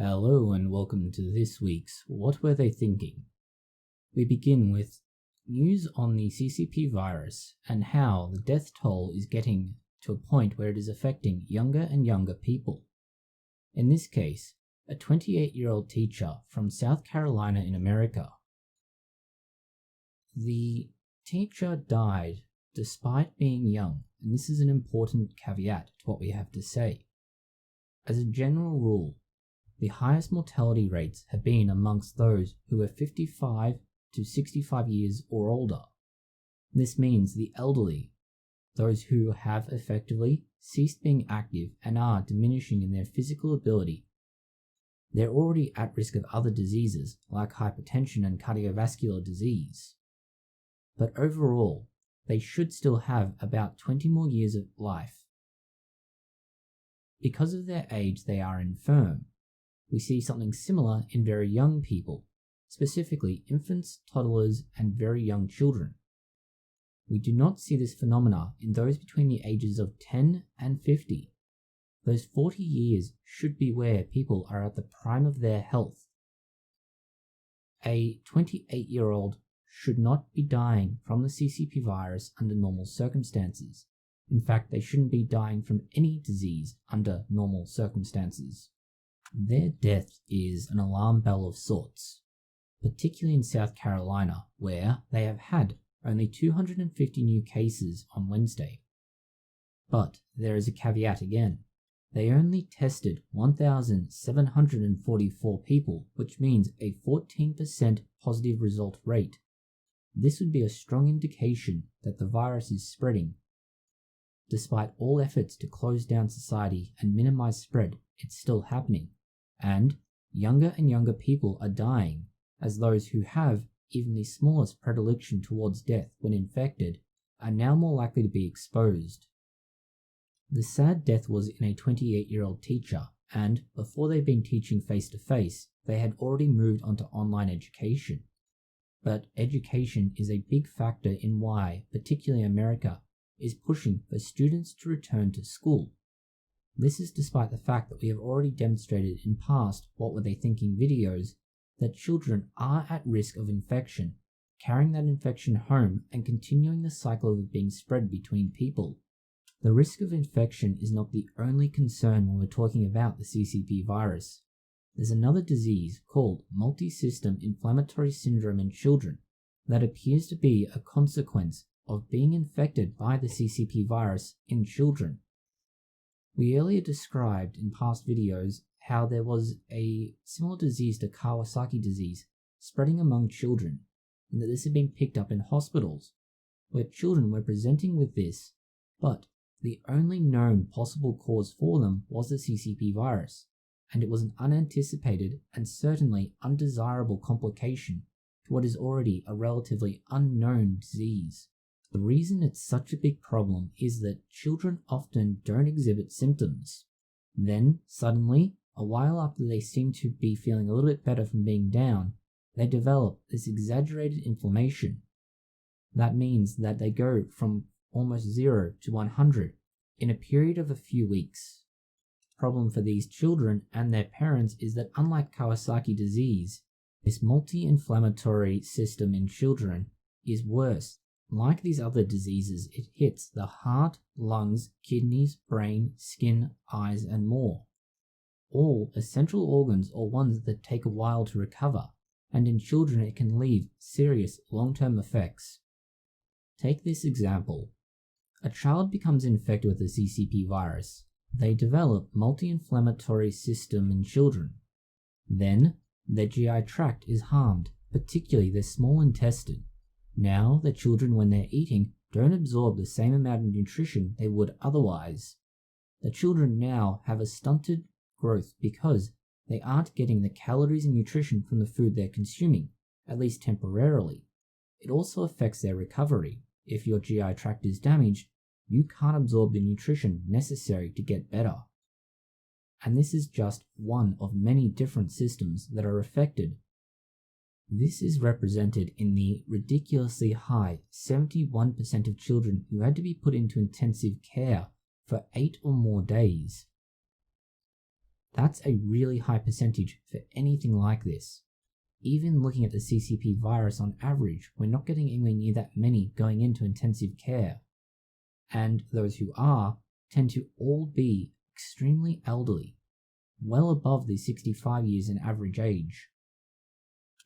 Hello and welcome to this week's What Were They Thinking? We begin with news on the CCP virus and how the death toll is getting to a point where it is affecting younger and younger people. In this case, a 28-year-old teacher from South Carolina in America. The teacher died despite being young, and this is an important caveat to what we have to say. As a general rule, the highest mortality rates have been amongst those who are 55 to 65 years or older. This means the elderly, those who have effectively ceased being active and are diminishing in their physical ability. They're already at risk of other diseases like hypertension and cardiovascular disease. But overall, they should still have about 20 more years of life. Because of their age, they are infirm. We see something similar in very young people, specifically infants, toddlers, and very young children. We do not see this phenomena in those between the ages of 10 and 50. Those 40 years should be where people are at the prime of their health. A 28-year-old should not be dying from the CCP virus under normal circumstances. In fact, they shouldn't be dying from any disease under normal circumstances. Their death is an alarm bell of sorts, particularly in South Carolina, where they have had only 250 new cases on Wednesday. But there is a caveat again. They only tested 1,744 people, which means a 14% positive result rate. This would be a strong indication that the virus is spreading. Despite all efforts to close down society and minimize spread, it's still happening. And younger people are dying, as those who have even the smallest predilection towards death when infected are now more likely to be exposed. The sad death was in a 28-year-old teacher, and before they'd been teaching face-to-face, they had already moved onto online education. But education is a big factor in why, particularly America, is pushing for students to return to school. This is despite the fact that we have already demonstrated in past What Were They Thinking videos that children are at risk of infection, carrying that infection home and continuing the cycle of it being spread between people. The risk of infection is not the only concern when we're talking about the CCP virus. There's another disease called multi-system inflammatory syndrome in children that appears to be a consequence of being infected by the CCP virus in children. We earlier described in past videos how there was a similar disease to Kawasaki disease spreading among children, and that this had been picked up in hospitals, where children were presenting with this, but the only known possible cause for them was the CCP virus, and it was an unanticipated and certainly undesirable complication to what is already a relatively unknown disease. The reason it's such a big problem is that children often don't exhibit symptoms. Then, suddenly, a while after they seem to be feeling a little bit better from being down, they develop this exaggerated inflammation. That means that they go from almost 0 to 100 in a period of a few weeks. The problem for these children and their parents is that unlike Kawasaki disease, this multi-inflammatory system in children is worse. Like these other diseases, it hits the heart, lungs, kidneys, brain, skin, eyes, and more. All essential organs or ones that take a while to recover, and in children it can leave serious long-term effects. Take this example. A child becomes infected with the CCP virus. They develop multi-inflammatory system in children. Then, their GI tract is harmed, particularly their small intestine. Now, the children, when they're eating, don't absorb the same amount of nutrition they would otherwise. The children now have a stunted growth because they aren't getting the calories and nutrition from the food they're consuming, at least temporarily. It also affects their recovery. If your GI tract is damaged, you can't absorb the nutrition necessary to get better. And this is just one of many different systems that are affected. This is represented in the ridiculously high 71% of children who had to be put into intensive care for 8 or more days. That's a really high percentage for anything like this. Even looking at the CCP virus on average, we're not getting anywhere near that many going into intensive care. And those who are tend to all be extremely elderly, well above the 65 years in average age.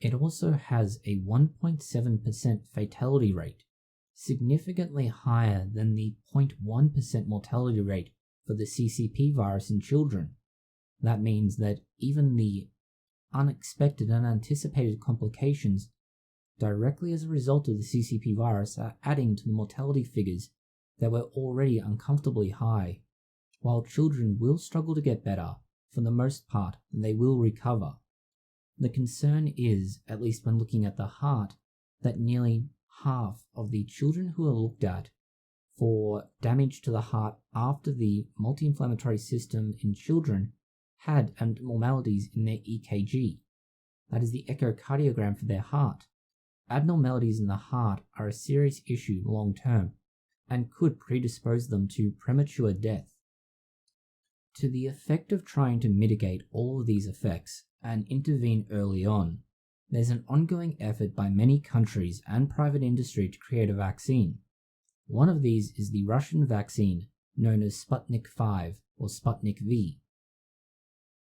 It also has a 1.7% fatality rate, significantly higher than the 0.1% mortality rate for the CCP virus in children. That means that even the unexpected and unanticipated complications directly as a result of the CCP virus are adding to the mortality figures that were already uncomfortably high. While children will struggle to get better, for the most part, they will recover. The concern is, at least when looking at the heart, that nearly half of the children who are looked at for damage to the heart after the multi-inflammatory system in children had abnormalities in their EKG. That is the echocardiogram for their heart. Abnormalities in the heart are a serious issue long term and could predispose them to premature death. To the effect of trying to mitigate all of these effects and intervene early on, there's an ongoing effort by many countries and private industry to create a vaccine. One of these is the Russian vaccine known as Sputnik V or Sputnik V.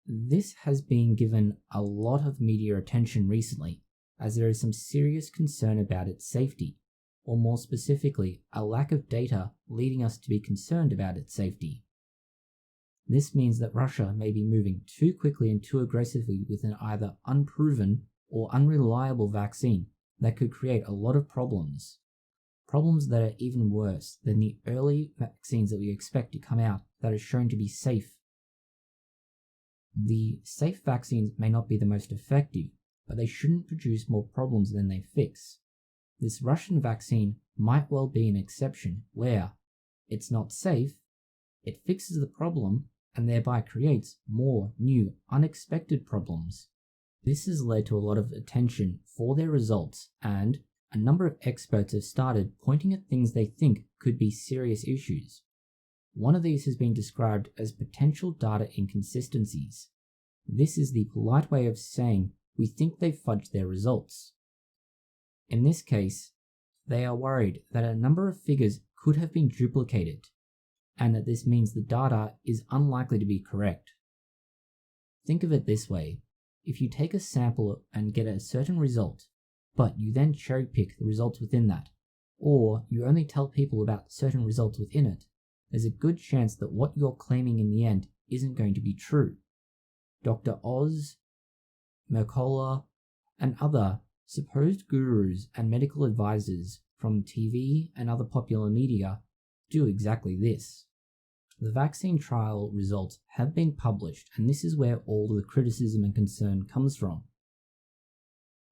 This has been given a lot of media attention recently, as there is some serious concern about its safety, or more specifically, a lack of data leading us to be concerned about its safety. This means that Russia may be moving too quickly and too aggressively with an either unproven or unreliable vaccine that could create a lot of problems. Problems that are even worse than the early vaccines that we expect to come out that are shown to be safe. The safe vaccines may not be the most effective, but they shouldn't produce more problems than they fix. This Russian vaccine might well be an exception where it's not safe, it fixes the problem, and thereby creates more new, unexpected problems. This has led to a lot of attention for their results, and a number of experts have started pointing at things they think could be serious issues. One of these has been described as potential data inconsistencies. This is the polite way of saying we think they've fudged their results. In this case, they are worried that a number of figures could have been duplicated, and that this means the data is unlikely to be correct. Think of it this way: if you take a sample and get a certain result, but you then cherry pick the results within that, or you only tell people about certain results within it, there's a good chance that what you're claiming in the end isn't going to be true. Dr. Oz, Mercola, and other supposed gurus and medical advisors from TV and other popular media do exactly this. The vaccine trial results have been published, and this is where all the criticism and concern comes from.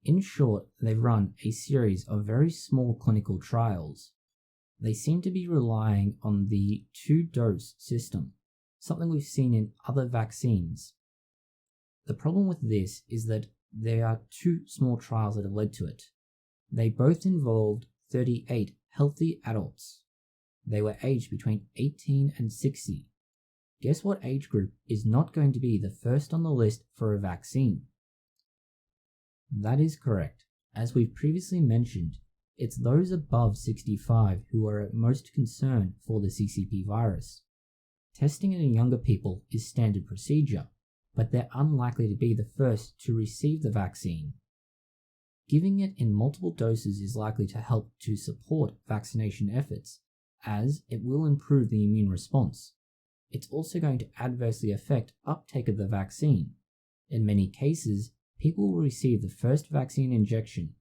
In short, they've run a series of very small clinical trials. They seem to be relying on the 2-dose system, something we've seen in other vaccines. The problem with this is that there are 2 small trials that have led to it. They both involved 38 healthy adults. They were aged between 18 and 60. Guess what age group is not going to be the first on the list for a vaccine? That is correct. As we've previously mentioned, it's those above 65 who are at most concerned for the CCP virus. Testing it in younger people is standard procedure, but they're unlikely to be the first to receive the vaccine. Giving it in multiple doses is likely to help to support vaccination efforts, as it will improve the immune response. It's also going to adversely affect uptake of the vaccine. In many cases, people will receive the first vaccine injection,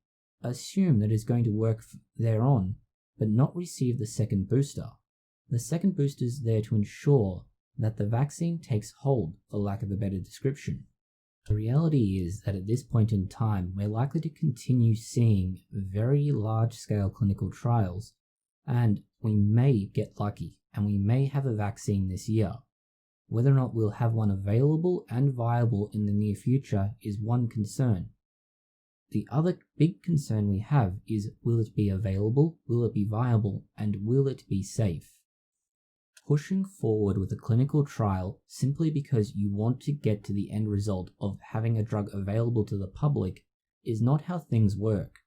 assume that it's going to work thereon, but not receive the second booster. The second booster is there to ensure that the vaccine takes hold, for lack of a better description. The reality is that at this point in time, we're likely to continue seeing very large-scale clinical trials, and we may get lucky and we may have a vaccine this year. Whether or not we'll have one available and viable in the near future is one concern. The other big concern we have is, will it be available, will it be viable, and will it be safe? Pushing forward with a clinical trial simply because you want to get to the end result of having a drug available to the public is not how things work.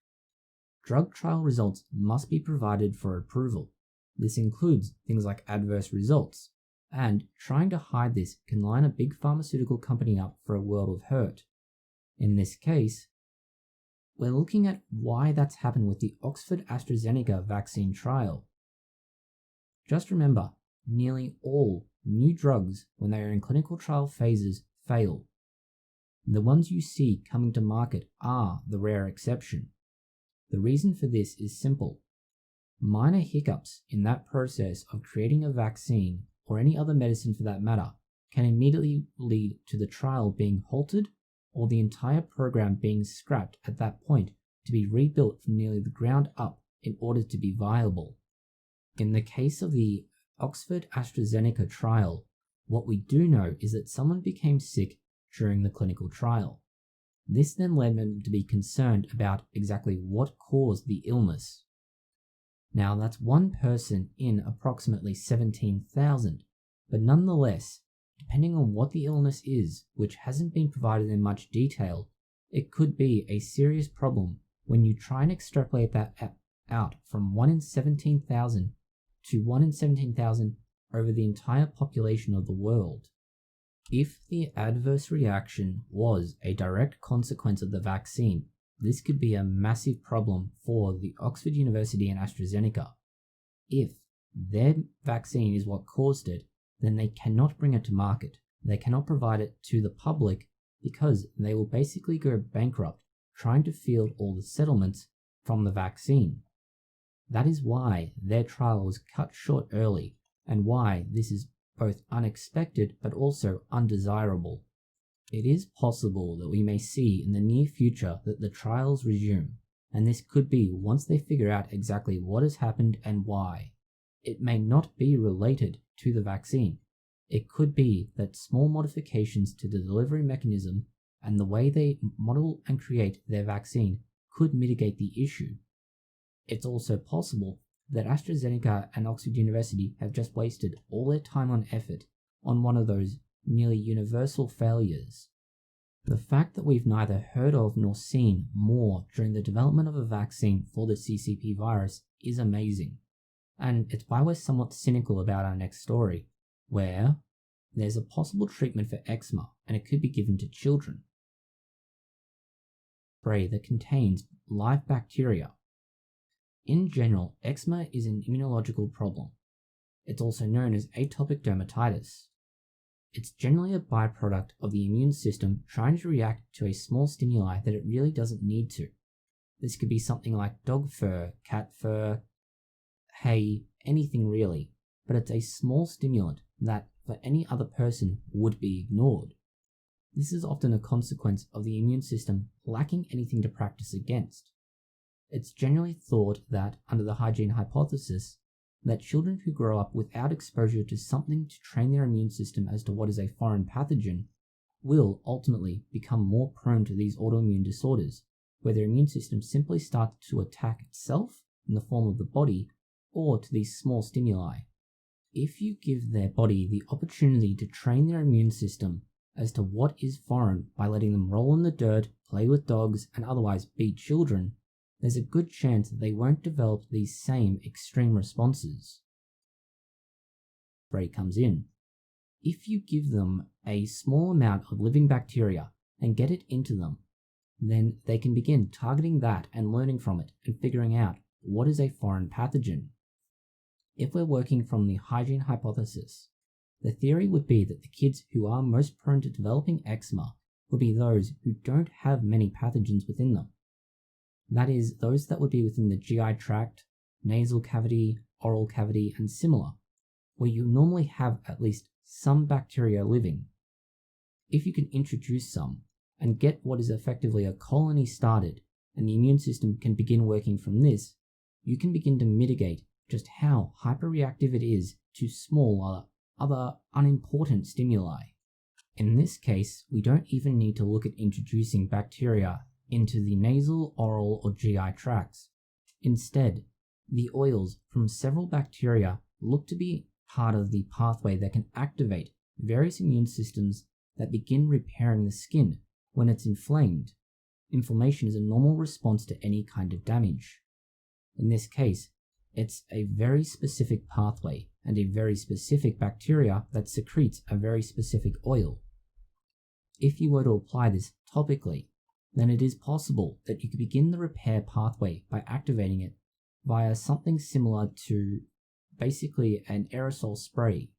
Drug trial results must be provided for approval. This includes things like adverse results, and trying to hide this can line a big pharmaceutical company up for a world of hurt. In this case, we're looking at why that's happened with the Oxford Astrazeneca vaccine trial. Just remember, nearly all new drugs, when they are in clinical trial phases, fail. The ones you see coming to market are the rare exception. The reason for this is simple. Minor hiccups in that process of creating a vaccine, or any other medicine for that matter, can immediately lead to the trial being halted or the entire program being scrapped at that point to be rebuilt from nearly the ground up in order to be viable. In the case of the Oxford Astrazeneca trial, what we do know is that someone became sick during the clinical trial. This then led them to be concerned about exactly what caused the illness. Now that's one person in approximately 17,000, but nonetheless, depending on what the illness is, which hasn't been provided in much detail, it could be a serious problem when you try and extrapolate that out from 1 in 17,000 to 1 in 17,000 over the entire population of the world. If the adverse reaction was a direct consequence of the vaccine, this could be a massive problem for the Oxford University and AstraZeneca. If their vaccine is what caused it, then they cannot bring it to market. They cannot provide it to the public because they will basically go bankrupt trying to field all the settlements from the vaccine. That is why their trial was cut short early, and why this is both unexpected but also undesirable. It is possible that we may see in the near future that the trials resume, and this could be once they figure out exactly what has happened and why. It may not be related to the vaccine. It could be that small modifications to the delivery mechanism and the way they model and create their vaccine could mitigate the issue. It's also possible that AstraZeneca and Oxford University have just wasted all their time and effort on one of those nearly universal failures. The fact that we've neither heard of nor seen more during the development of a vaccine for the CCP virus is amazing. And it's why we're somewhat cynical about our next story, where there's a possible treatment for eczema and it could be given to children. Spray that contains live bacteria. In general, eczema is an immunological problem. It's also known as atopic dermatitis. It's generally a byproduct of the immune system trying to react to a small stimuli that it really doesn't need to. This could be something like dog fur, cat fur, hay, anything really, but it's a small stimulant that for any other person would be ignored. This is often a consequence of the immune system lacking anything to practice against. It's generally thought that, under the hygiene hypothesis, that children who grow up without exposure to something to train their immune system as to what is a foreign pathogen will ultimately become more prone to these autoimmune disorders, where their immune system simply starts to attack itself in the form of the body or to these small stimuli. If you give their body the opportunity to train their immune system as to what is foreign by letting them roll in the dirt, play with dogs, and otherwise beat children, there's a good chance that they won't develop these same extreme responses. Spray comes in. If you give them a small amount of living bacteria and get it into them, then they can begin targeting that and learning from it and figuring out what is a foreign pathogen. If we're working from the hygiene hypothesis, the theory would be that the kids who are most prone to developing eczema would be those who don't have many pathogens within them. That is, those that would be within the GI tract, nasal cavity, oral cavity, and similar, where you normally have at least some bacteria living. If you can introduce some and get what is effectively a colony started, and the immune system can begin working from this, you can begin to mitigate just how hyperreactive it is to small other unimportant stimuli. In this case, we don't even need to look at introducing bacteria into the nasal, oral, or GI tracts. Instead, the oils from several bacteria look to be part of the pathway that can activate various immune systems that begin repairing the skin when it's inflamed. Inflammation is a normal response to any kind of damage. In this case, it's a very specific pathway and a very specific bacteria that secretes a very specific oil. If you were to apply this topically, then it is possible that you could begin the repair pathway by activating it via something similar to basically an aerosol spray.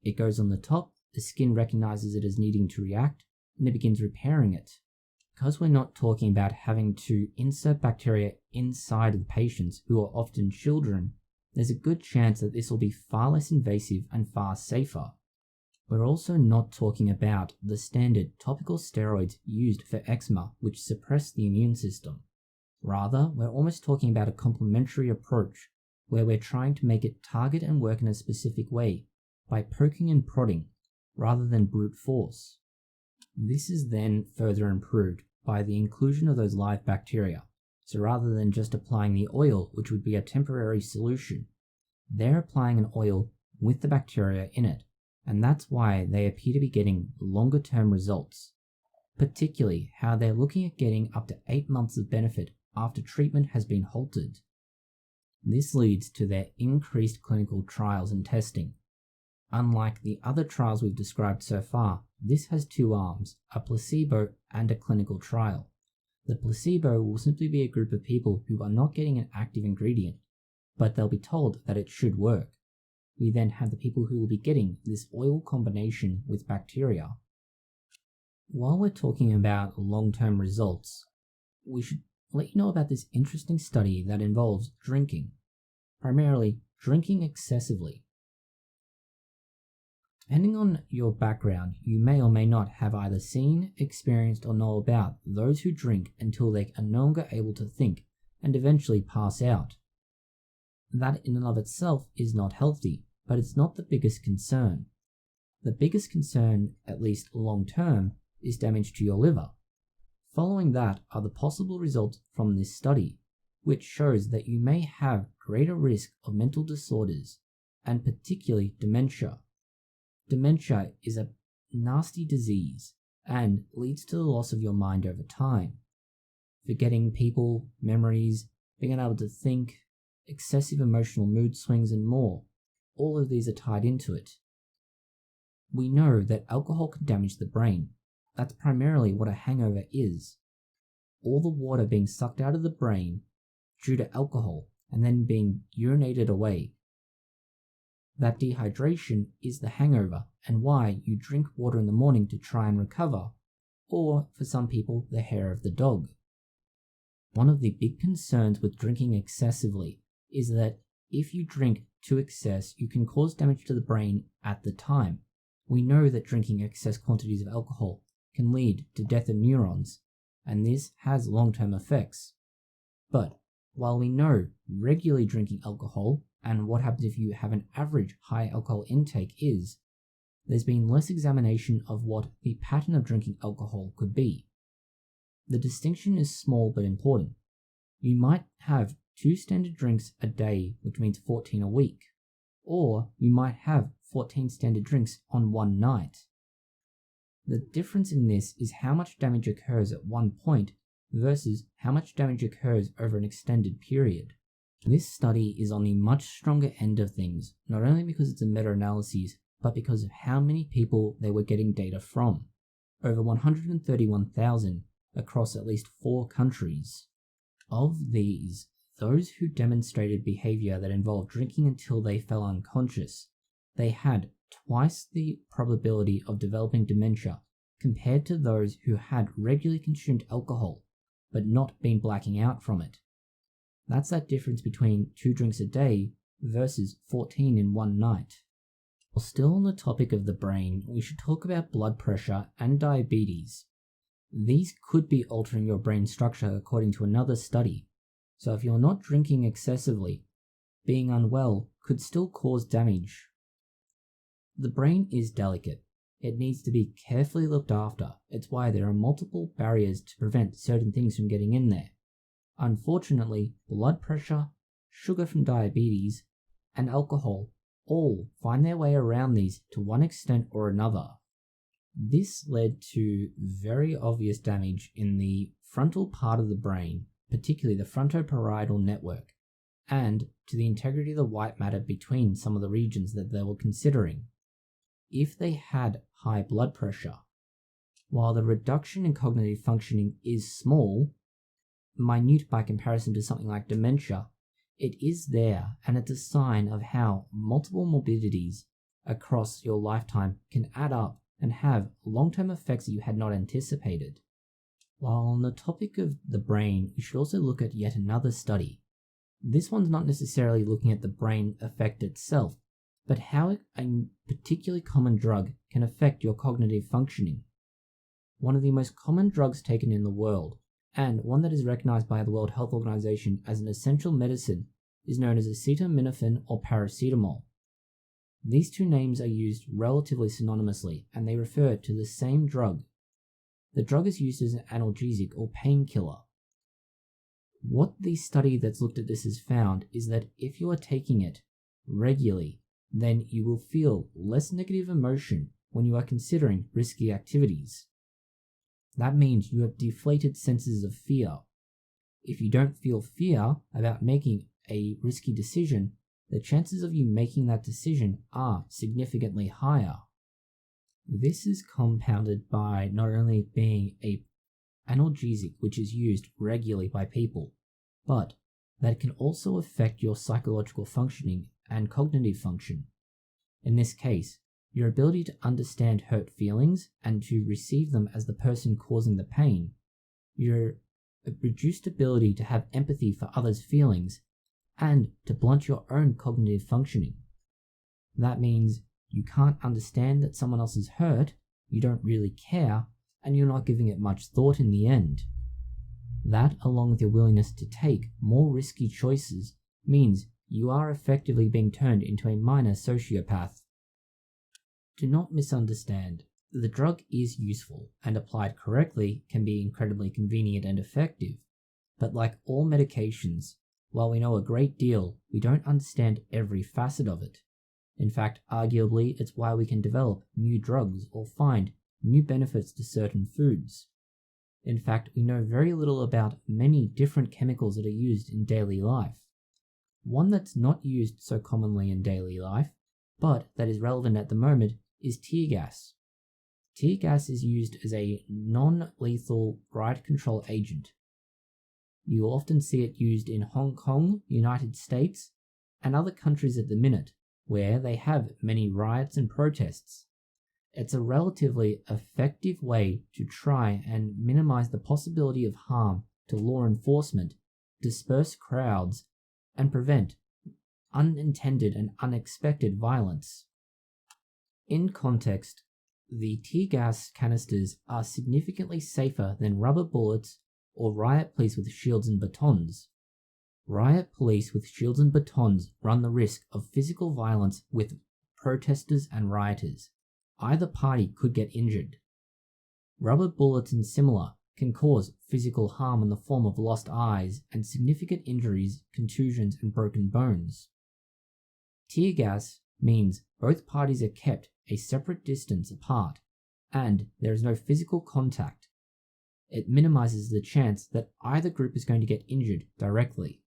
It goes on the top, the skin recognizes it as needing to react, and it begins repairing it. Because we're not talking about having to insert bacteria inside of the patients, who are often children, there's a good chance that this will be far less invasive and far safer. We're also not talking about the standard topical steroids used for eczema, which suppress the immune system. Rather, we're almost talking about a complementary approach, where we're trying to make it target and work in a specific way by poking and prodding, rather than brute force. This is then further improved by the inclusion of those live bacteria. So rather than just applying the oil, which would be a temporary solution, they're applying an oil with the bacteria in it, and that's why they appear to be getting longer term results, particularly how they're looking at getting up to 8 months of benefit after treatment has been halted. This leads to their increased clinical trials and testing. Unlike the other trials we've described so far, this has two arms, a placebo and a clinical trial. The placebo will simply be a group of people who are not getting an active ingredient, but they'll be told that it should work. We then have the people who will be getting this oil combination with bacteria. While we're talking about long-term results, we should let you know about this interesting study that involves drinking, primarily drinking excessively. Depending on your background, you may or may not have either seen, experienced, or know about those who drink until they are no longer able to think and eventually pass out. That in and of itself is not healthy, but it's not the biggest concern. The biggest concern, at least long term, is damage to your liver. Following that are the possible results from this study, which shows that you may have greater risk of mental disorders, and particularly dementia. Dementia is a nasty disease and leads to the loss of your mind over time. Forgetting people, memories, being unable to think, excessive emotional mood swings, and more. All of these are tied into it. We know that alcohol can damage the brain. That's primarily what a hangover is. All the water being sucked out of the brain due to alcohol and then being urinated away. That dehydration is the hangover and why you drink water in the morning to try and recover, or for some people, the hair of the dog. One of the big concerns with drinking excessively is that if you drink to excess, you can cause damage to the brain at the time. We know that drinking excess quantities of alcohol can lead to death of neurons, and this has long-term effects. But while we know regularly drinking alcohol and what happens if you have an average high alcohol intake is, there's been less examination of what the pattern of drinking alcohol could be. The distinction is small but important. You might have 2 standard drinks a day, which means 14 a week, or you might have 14 standard drinks on one night. The difference in this is how much damage occurs at one point versus how much damage occurs over an extended period. This study is on the much stronger end of things, not only because it's a meta-analysis, but because of how many people they were getting data from. Over 131,000 across at least 4 countries. Of these, those who demonstrated behavior that involved drinking until they fell unconscious, they had twice the probability of developing dementia compared to those who had regularly consumed alcohol, but not been blacking out from it. That's that difference between 2 drinks a day versus 14 in one night. While still on the topic of the brain, we should talk about blood pressure and diabetes. These could be altering your brain structure according to another study. So if you're not drinking excessively, being unwell could still cause damage. The brain is delicate. It needs to be carefully looked after. It's why there are multiple barriers to prevent certain things from getting in there. Unfortunately, blood pressure, sugar from diabetes, and alcohol all find their way around these to one extent or another. This led to very obvious damage in the frontal part of the brain, particularly the frontoparietal network, and to the integrity of the white matter between some of the regions that they were considering. If they had high blood pressure, while the reduction in cognitive functioning is small, minute by comparison to something like dementia, it is there, and it's a sign of how multiple morbidities across your lifetime can add up and have long-term effects that you had not anticipated. While on the topic of the brain, you should also look at yet another study. This one's not necessarily looking at the brain effect itself, but how a particularly common drug can affect your cognitive functioning. One of the most common drugs taken in the world, and one that is recognized by the World Health Organization as an essential medicine, is known as acetaminophen or paracetamol. These two names are used relatively synonymously, and they refer to the same drug. The drug is used as an analgesic or painkiller. What the study that's looked at this has found is that if you are taking it regularly, then you will feel less negative emotion when you are considering risky activities. That means you have deflated senses of fear. If you don't feel fear about making a risky decision, the chances of you making that decision are significantly higher. This is compounded by not only being an analgesic which is used regularly by people, but that it can also affect your psychological functioning and cognitive function. In this case, your ability to understand hurt feelings and to receive them as the person causing the pain, your reduced ability to have empathy for others' feelings, and to blunt your own cognitive functioning. That means you can't understand that someone else is hurt, you don't really care, and you're not giving it much thought in the end. That, along with your willingness to take more risky choices, means you are effectively being turned into a minor sociopath. Do not misunderstand. The drug is useful, and applied correctly can be incredibly convenient and effective. But like all medications, while we know a great deal, we don't understand every facet of it. In fact, arguably, it's why we can develop new drugs or find new benefits to certain foods. In fact, we know very little about many different chemicals that are used in daily life. One that's not used so commonly in daily life, but that is relevant at the moment, is tear gas. Tear gas is used as a non-lethal riot control agent. You will often see it used in Hong Kong, United States, and other countries at the minute, where they have many riots and protests. It's a relatively effective way to try and minimize the possibility of harm to law enforcement, disperse crowds, and prevent unintended and unexpected violence. In context, the tear gas canisters are significantly safer than rubber bullets or riot police with shields and batons. Riot police with shields and batons run the risk of physical violence with protesters and rioters. Either party could get injured. Rubber bullets and similar can cause physical harm in the form of lost eyes and significant injuries, contusions, and broken bones. Tear gas means both parties are kept a separate distance apart, and there is no physical contact. It minimizes the chance that either group is going to get injured directly.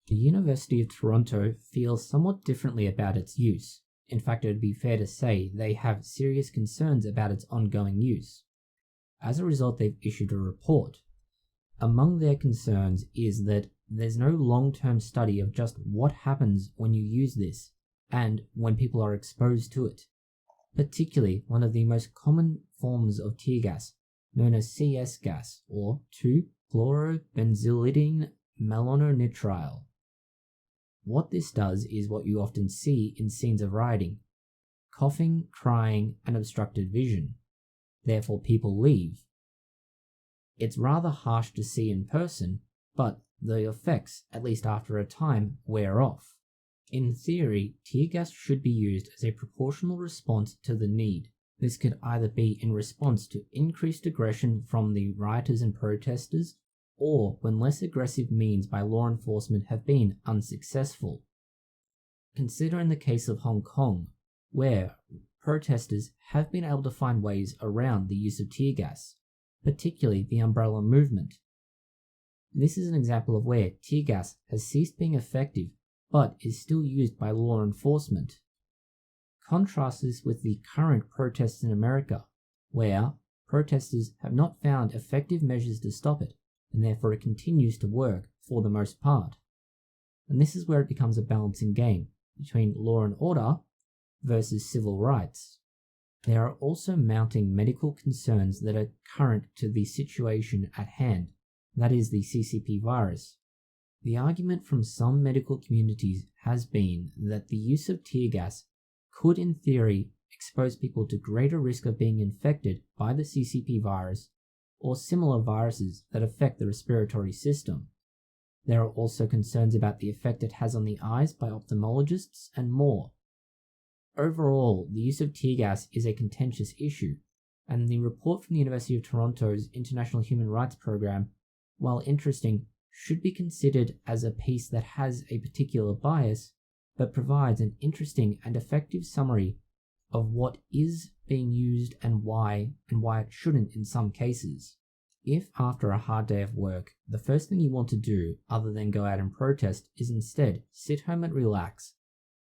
The University of Toronto feels somewhat differently about its use. In fact, it would be fair to say they have serious concerns about its ongoing use. As a result, they've issued a report. Among their concerns is that there's no long-term study of just what happens when you use this and when people are exposed to it. Particularly, one of the most common forms of tear gas, known as CS gas, or 2-chlorobenzylidine malonitrile. What this does is what you often see in scenes of rioting: coughing, crying, and obstructed vision. Therefore, people leave. It's rather harsh to see in person, but the effects, at least after a time, wear off. In theory, tear gas should be used as a proportional response to the need. This could either be in response to increased aggression from the rioters and protesters, or when less aggressive means by law enforcement have been unsuccessful. Consider in the case of Hong Kong, where protesters have been able to find ways around the use of tear gas, particularly the umbrella movement. This is an example of where tear gas has ceased being effective but is still used by law enforcement. Contrast this with the current protests in America, where protesters have not found effective measures to stop it, and therefore it continues to work for the most part. And this is where it becomes a balancing game between law and order versus civil rights. There are also mounting medical concerns that are current to the situation at hand, that is the CCP virus. The argument from some medical communities has been that the use of tear gas could in theory expose people to greater risk of being infected by the CCP virus or similar viruses that affect the respiratory system. There are also concerns about the effect it has on the eyes by ophthalmologists and more. Overall, the use of tear gas is a contentious issue, and the report from the University of Toronto's International Human Rights Program, while interesting, should be considered as a piece that has a particular bias, but provides an interesting and effective summary of what is being used and why it shouldn't in some cases. If after a hard day of work, the first thing you want to do other than go out and protest is instead sit home and relax,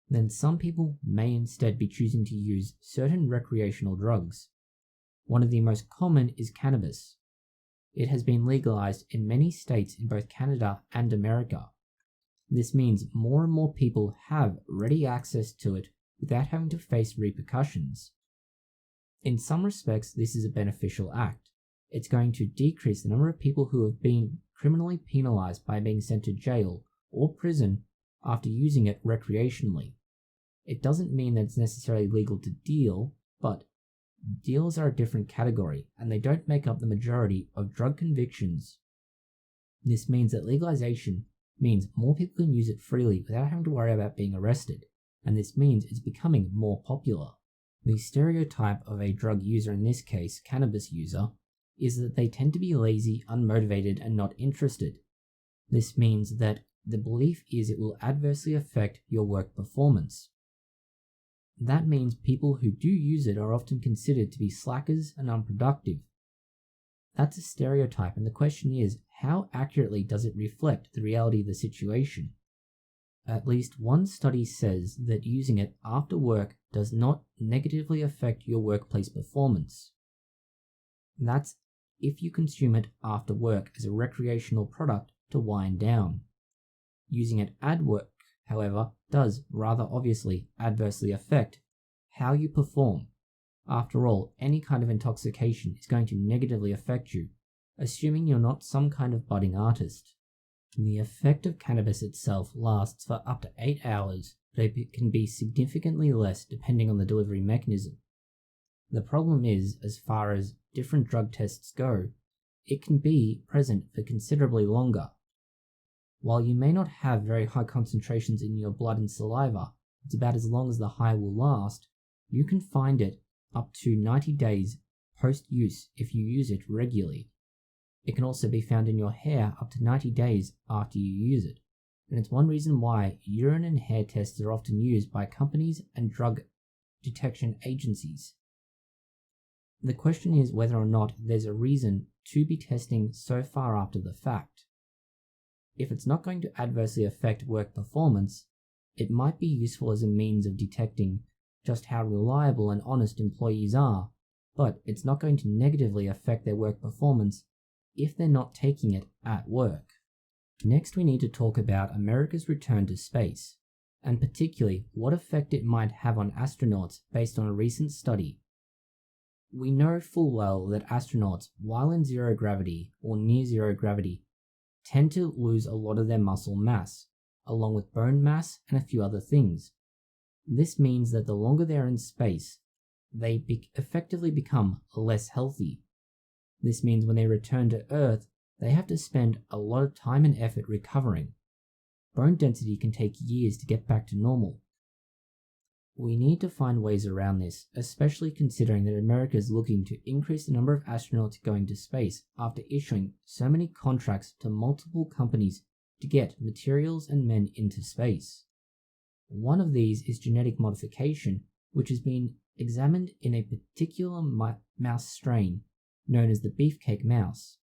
then some people may instead be choosing to use certain recreational drugs. One of the most common is cannabis. It has been legalized in many states in both Canada and America. This means more and more people have ready access to it without having to face repercussions. In some respects, this is a beneficial act. It's going to decrease the number of people who have been criminally penalized by being sent to jail or prison after using it recreationally. It doesn't mean that it's necessarily legal to deal, but deals are a different category, and they don't make up the majority of drug convictions. This means that legalization means more people can use it freely without having to worry about being arrested, and this means it's becoming more popular. The stereotype of a drug user, in this case cannabis user, is that they tend to be lazy, unmotivated, and not interested. This means that the belief is it will adversely affect your work performance. That means people who do use it are often considered to be slackers and unproductive. That's a stereotype, and the question is, how accurately does it reflect the reality of the situation? At least one study says that using it after work does not negatively affect your workplace performance. That's if you consume it after work as a recreational product to wind down. Using it at work, however, does rather obviously adversely affect how you perform. After all, any kind of intoxication is going to negatively affect you, assuming you're not some kind of budding artist. The effect of cannabis itself lasts for up to 8 hours, but it can be significantly less depending on the delivery mechanism. The problem is, as far as different drug tests go, it can be present for considerably longer. While you may not have very high concentrations in your blood and saliva, it's about as long as the high will last. You can find it up to 90 days post-use if you use it regularly. It can also be found in your hair up to 90 days after you use it, and it's one reason why urine and hair tests are often used by companies and drug detection agencies. The question is whether or not there's a reason to be testing so far after the fact. If it's not going to adversely affect work performance, it might be useful as a means of detecting just how reliable and honest employees are, but it's not going to negatively affect their work performance if they're not taking it at work. Next, we need to talk about America's return to space, and particularly what effect it might have on astronauts based on a recent study. We know full well that astronauts, while in zero gravity or near zero gravity, tend to lose a lot of their muscle mass, along with bone mass and a few other things. This means that the longer they're in space, they effectively become less healthy. This means when they return to Earth, they have to spend a lot of time and effort recovering. Bone density can take years to get back to normal. We need to find ways around this, especially considering that America is looking to increase the number of astronauts going to space after issuing so many contracts to multiple companies to get materials and men into space. One of these is genetic modification, which has been examined in a particular mouse strain known as the beefcake mouse.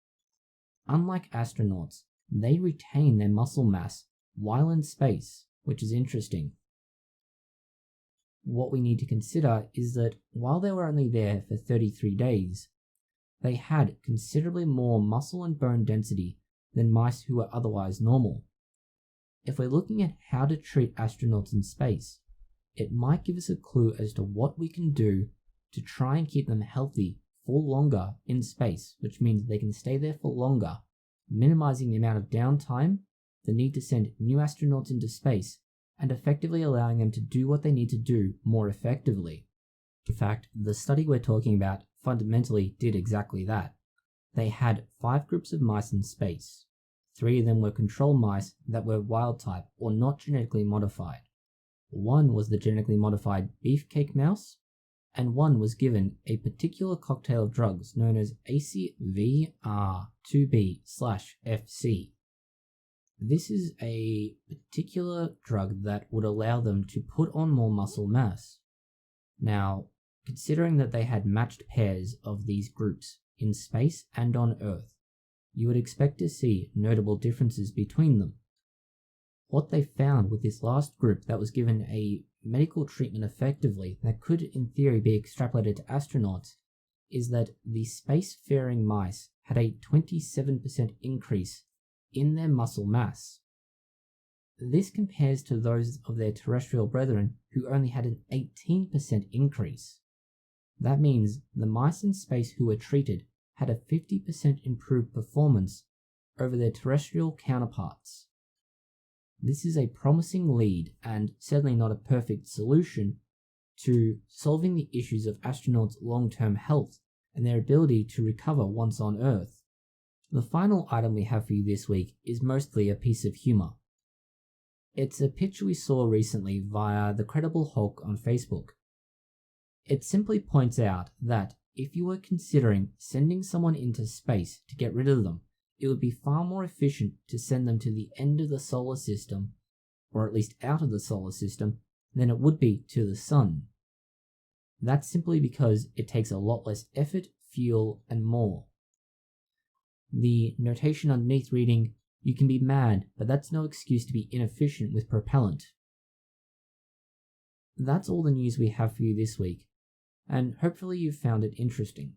Unlike astronauts, they retain their muscle mass while in space, which is interesting. What we need to consider is that while they were only there for 33 days, they had considerably more muscle and bone density than mice who were otherwise normal. If we're looking at how to treat astronauts in space, it might give us a clue as to what we can do to try and keep them healthy for longer in space, which means they can stay there for longer, minimizing the amount of downtime, the need to send new astronauts into space, and effectively allowing them to do what they need to do more effectively. In fact, the study we're talking about fundamentally did exactly that. They had 5 groups of mice in space. 3 of them were control mice that were wild type or not genetically modified. 1 was the genetically modified beefcake mouse, and 1 was given a particular cocktail of drugs known as ACVR2B/FC. This is a particular drug that would allow them to put on more muscle mass. Now, considering that they had matched pairs of these groups in space and on Earth, you would expect to see notable differences between them. What they found with this last group that was given a medical treatment effectively that could in theory be extrapolated to astronauts is that the spacefaring mice had a 27% increase in their muscle mass. This compares to those of their terrestrial brethren who only had an 18% increase. That means the mice in space who were treated had a 50% improved performance over their terrestrial counterparts. This is a promising lead and certainly not a perfect solution to solving the issues of astronauts' long-term health and their ability to recover once on Earth. The final item we have for you this week is mostly a piece of humor. It's a picture we saw recently via the Credible Hulk on Facebook. It simply points out that if you were considering sending someone into space to get rid of them, it would be far more efficient to send them to the end of the solar system, or at least out of the solar system, than it would be to the sun. That's simply because it takes a lot less effort, fuel, and more. The notation underneath reading, "You can be mad, but that's no excuse to be inefficient with propellant." That's all the news we have for you this week, and hopefully you found it interesting.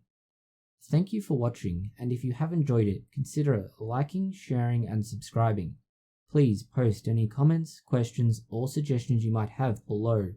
Thank you for watching, and if you have enjoyed it, consider liking, sharing, and subscribing. Please post any comments, questions, or suggestions you might have below.